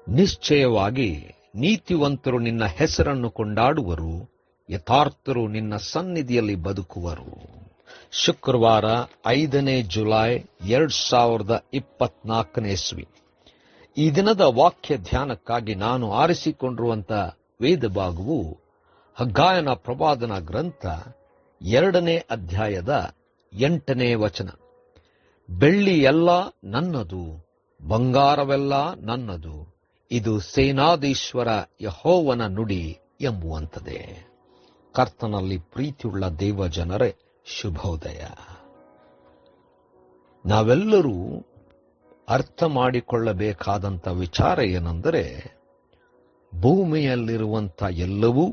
ನಿಶ್ಚಯವಾಗಿ ನೀತಿವಂತರು ನಿನ್ನ ಹೆಸರನ್ನು ಕೊಂಡಾಡುವರು, ಯಥಾರ್ಥರು ನಿನ್ನ ಸನ್ನಿಧಿಯಲ್ಲಿ ಬದುಕುವರು. ಶುಕ್ರವಾರ 5 ಜುಲೈ 2024 ಇಸ್ವಿ. ಈ ದಿನದ ವಾಕ್ಯ ಧ್ಯಾನಕ್ಕಾಗಿ ನಾನು ಆರಿಸಿಕೊಂಡಿರುವಂಥ ವೇದ ಭಾಗವು ಹಗ್ಗಾಯನ ಪ್ರವಾದನ ಗ್ರಂಥ 2ನೇ ಅಧ್ಯಾಯದ 8ನೇ ವಚನ. ಬೆಳ್ಳಿ ಎಲ್ಲ ನನ್ನದು, ಬಂಗಾರವೆಲ್ಲ ನನ್ನದು, ಇದು ಸೇನಾಧೀಶ್ವರ ಯೆಹೋವನ ನುಡಿ ಎಂಬುವಂಥದ್ದೇ. ಕರ್ತನಲ್ಲಿ ಪ್ರೀತಿಯುಳ್ಳ ದೇವ ಜನರೇ, ಶುಭೋದಯ. ನಾವೆಲ್ಲರೂ ಅರ್ಥ ಮಾಡಿಕೊಳ್ಳಬೇಕಾದಂಥ ವಿಚಾರ ಏನೆಂದರೆ, ಭೂಮಿಯಲ್ಲಿರುವಂಥ ಎಲ್ಲವೂ,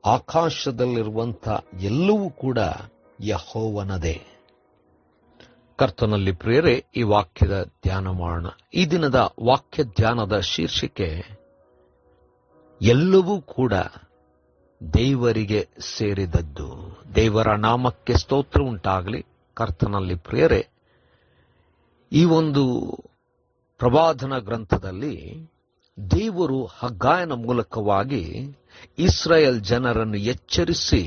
ಆಕಾಶದಲ್ಲಿರುವಂಥ ಎಲ್ಲವೂ ಕೂಡ ಯೆಹೋವನದೇ. ಕರ್ತನಲ್ಲಿ ಪ್ರಿಯರೇ, ಈ ವಾಕ್ಯದ ಧ್ಯಾನ ಮಾಡೋಣ. ಈ ದಿನದ ವಾಕ್ಯ ಧ್ಯಾನದ ಶೀರ್ಷಿಕೆ ಎಲ್ಲವೂ ಕೂಡ ದೇವರಿಗೆ ಸೇರಿದದ್ದು. ದೇವರ ನಾಮಕ್ಕೆ ಸ್ತೋತ್ರ ಉಂಟಾಗಲಿ. ಕರ್ತನಲ್ಲಿ ಪ್ರಿಯರೇ, ಈ ಒಂದು ಪ್ರವಾದನ ಗ್ರಂಥದಲ್ಲಿ ದೇವರು ಹಗ್ಗಾಯನ ಮೂಲಕವಾಗಿ ಇಸ್ರಾಯೇಲ್ ಜನರನ್ನು ಎಚ್ಚರಿಸಿ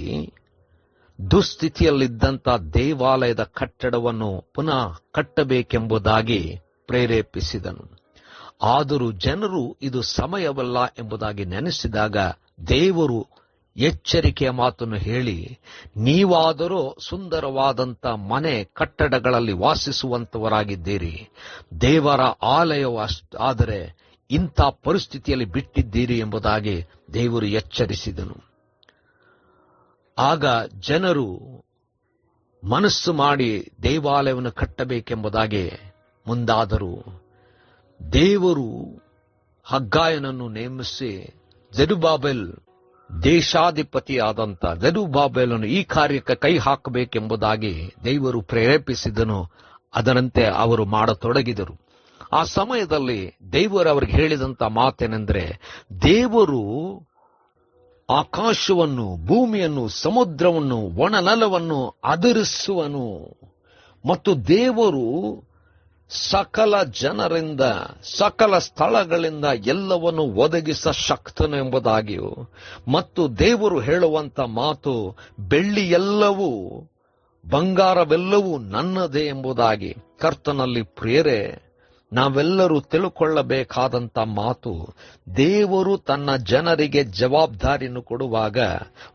ದುಸ್ಥಿತಿಯಲ್ಲಿದ್ದಂಥ ದೇವಾಲಯದ ಕಟ್ಟಡವನ್ನು ಪುನಃ ಕಟ್ಟಬೇಕೆಂಬುದಾಗಿ ಪ್ರೇರೇಪಿಸಿದನು. ಆದರೂ ಜನರು ಇದು ಸಮಯವಲ್ಲ ಎಂಬುದಾಗಿ ನೆನೆಸಿದಾಗ ದೇವರು ಎಚ್ಚರಿಕೆಯ ಮಾತನ್ನು ಹೇಳಿ, ನೀವಾದರೂ ಸುಂದರವಾದಂಥ ಮನೆ ಕಟ್ಟಡಗಳಲ್ಲಿ ವಾಸಿಸುವಂತವರಾಗಿದ್ದೀರಿ, ದೇವರ ಆಲಯವು ಆದರೆ ಇಂಥ ಪರಿಸ್ಥಿತಿಯಲ್ಲಿ ಬಿಟ್ಟಿದ್ದೀರಿ ಎಂಬುದಾಗಿ ದೇವರು ಎಚ್ಚರಿಸಿದನು. ಆಗ ಜನರು ಮನಸ್ಸು ಮಾಡಿ ದೇವಾಲಯವನ್ನು ಕಟ್ಟಬೇಕೆಂಬುದಾಗಿ ಮುಂದಾದರು. ದೇವರು ಹಗ್ಗಾಯನನ್ನು ನೇಮಿಸಿ ಜೆರುಬ್ಬಾಬೆಲ್ ದೇಶಾಧಿಪತಿಯಾದಂಥ ಜೆರುಬ್ಬಾಬೆಲನ್ನು ಈ ಕಾರ್ಯಕ್ಕೆ ಕೈ ಹಾಕಬೇಕೆಂಬುದಾಗಿ ದೇವರು ಪ್ರೇರೇಪಿಸಿದನು. ಅದರಂತೆ ಅವರು ಮಾಡತೊಡಗಿದರು. ಆ ಸಮಯದಲ್ಲಿ ದೇವರು ಅವರಿಗೆ ಹೇಳಿದಂಥ ಮಾತೇನೆಂದರೆ, ದೇವರು ಆಕಾಶವನ್ನು, ಭೂಮಿಯನ್ನು, ಸಮುದ್ರವನ್ನು, ಒಣನೆಲವನ್ನು ಆಧರಿಸುವನು ಮತ್ತು ದೇವರು ಸಕಲ ಜನರಿಂದ, ಸಕಲ ಸ್ಥಳಗಳಿಂದ ಎಲ್ಲವನ್ನು ಒದಗಿಸ ಶಕ್ತನು ಎಂಬುದಾಗಿಯೂ, ಮತ್ತು ದೇವರು ಹೇಳುವಂಥ ಮಾತು, ಬೆಳ್ಳಿ ಎಲ್ಲವೂ ಬಂಗಾರವೆಲ್ಲವೂ ನನ್ನದೇ ಎಂಬುದಾಗಿ. ಕರ್ತನಲ್ಲಿ ಪ್ರಿಯರೇ, ನಾವೆಲ್ಲರೂ ತಿಳುಕೊಳ್ಳಬೇಕಾದಂಥ ಮಾತು, ದೇವರು ತನ್ನ ಜನರಿಗೆ ಜವಾಬ್ದಾರಿಯನ್ನು ಕೊಡುವಾಗ,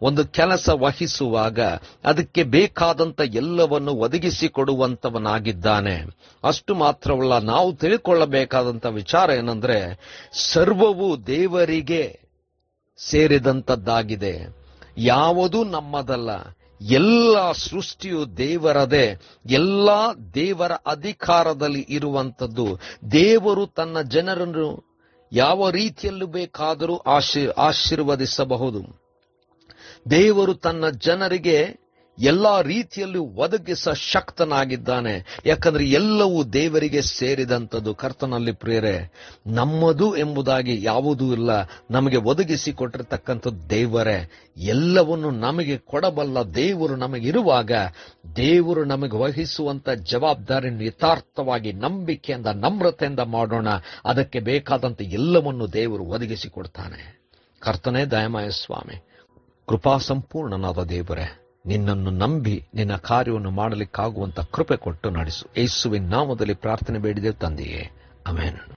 ಒಂದು ಕೆಲಸ ವಹಿಸುವಾಗ ಅದಕ್ಕೆ ಬೇಕಾದಂಥ ಎಲ್ಲವನ್ನು ಒದಗಿಸಿಕೊಡುವಂತವನಾಗಿದ್ದಾನೆ. ಅಷ್ಟು ಮಾತ್ರವಲ್ಲ, ನಾವು ತಿಳ್ಕೊಳ್ಳಬೇಕಾದಂಥ ವಿಚಾರ ಏನಂದ್ರೆ, ಸರ್ವವು ದೇವರಿಗೆ ಸೇರಿದಂಥದ್ದಾಗಿದೆ, ಯಾವುದೂ ನಮ್ಮದಲ್ಲ. ಎಲ್ಲ ಸೃಷ್ಟಿಯು ದೇವರದೇ, ಎಲ್ಲ ದೇವರ ಅಧಿಕಾರದಲ್ಲಿ ಇರುವಂಥದ್ದು. ದೇವರು ತನ್ನ ಜನರನ್ನು ಯಾವ ರೀತಿಯಲ್ಲೂ ಬೇಕಾದರೂ ಆಶೀರ್ವದಿಸಬಹುದು. ದೇವರು ತನ್ನ ಜನರಿಗೆ ಎಲ್ಲ ರೀತಿಯಲ್ಲೂ ಒದಗಿಸ ಶಕ್ತನಾಗಿದ್ದಾನೆ. ಯಾಕಂದ್ರೆ ಎಲ್ಲವೂ ದೇವರಿಗೆ ಸೇರಿದಂಥದ್ದು. ಕರ್ತನಲ್ಲಿ ಪ್ರಿಯರೇ, ನಮ್ಮದು ಎಂಬುದಾಗಿ ಯಾವುದೂ ಇಲ್ಲ. ನಮಗೆ ಒದಗಿಸಿಕೊಟ್ಟಿರ್ತಕ್ಕಂಥದ್ದು ದೇವರೇ. ಎಲ್ಲವನ್ನು ನಮಗೆ ಕೊಡಬಲ್ಲ ದೇವರು ನಮಗಿರುವಾಗ, ದೇವರು ನಮಗೆ ವಹಿಸುವಂತ ಜವಾಬ್ದಾರಿಯನ್ನು ಯಥಾರ್ಥವಾಗಿ ನಂಬಿಕೆಯಿಂದ, ನಮ್ರತೆಯಿಂದ ಮಾಡೋಣ. ಅದಕ್ಕೆ ಬೇಕಾದಂಥ ಎಲ್ಲವನ್ನು ದೇವರು ಒದಗಿಸಿಕೊಡ್ತಾನೆ. ಕರ್ತನೇ ದಯಮಯ ಸ್ವಾಮಿ, ಕೃಪಾ ಸಂಪೂರ್ಣನಾದ ದೇವರೇ, ನಿನ್ನನ್ನು ನಂಬಿ ನಿನ್ನ ಕಾರ್ಯವನ್ನು ಮಾಡಲಿಕ್ಕಾಗುವಂತ ಕೃಪೆ ಕೊಟ್ಟು ನಡೆಸು. ಯೇಸುವಿನ ನಾಮದಲ್ಲಿ ಪ್ರಾರ್ಥನೆ ಬೇಡಿದೆವು ತಂದೆಯೇ, ಆಮೆನ್.